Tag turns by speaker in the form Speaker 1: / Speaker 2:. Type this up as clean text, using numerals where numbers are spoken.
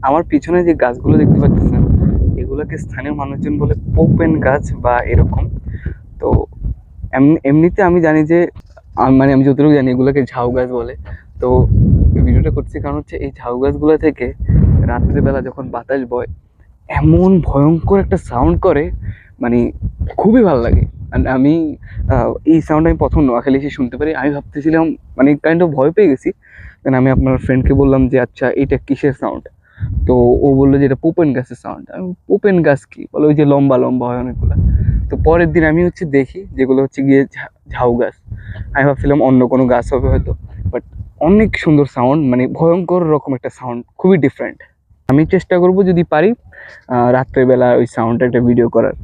Speaker 1: আমার পিছনে যে গাছগুলো দেখতে পাচ্ছেন এগুলোকে স্থানীয় মানুষজন বলে পোপেন গাছ বা এরকম। তো এমনিতে আমি জানি যে মানে আমি যতটুকু জানি এগুলোকে ঝাউ গাছ বলে। তো এই ভিডিওটা করছি কারণ হচ্ছে এই ঝাউ গাছগুলো থেকে রাত্রেবেলা যখন বাতাস বয় এমন ভয়ঙ্কর একটা সাউন্ড করে, মানে খুবই ভালো লাগে। And আমি এই সাউন্ড আমি প্রথম নোয়াখালী এসে শুনতে পারি। আমি ভাবতেছিলাম মানে কাইন্ড অফ ভয় পেয়ে গেছি। দেন আমি আপনার ফ্রেন্ডকে বললাম যে আচ্ছা এটা কিসের সাউন্ড। তো ও বললো যে এটা পোপেন গাছের সাউন্ড। আমি পোপেন গাছ কি বলে, ওই যে লম্বা লম্বা হয় অনেকগুলো। তো পরের দিন আমি হচ্ছে দেখি যেগুলো হচ্ছে গিয়ে ঝাউ গাছ। আমি ভাবছিলাম অন্য কোনো গাছ হবে হয়তো, বাট অনেক সুন্দর সাউন্ড, মানে ভয়ঙ্কর রকম একটা সাউন্ড, খুবই ডিফারেন্ট। আমি চেষ্টা করব যদি পারি রাত্রেবেলা ওই সাউন্ডটা একটা ভিডিও করার।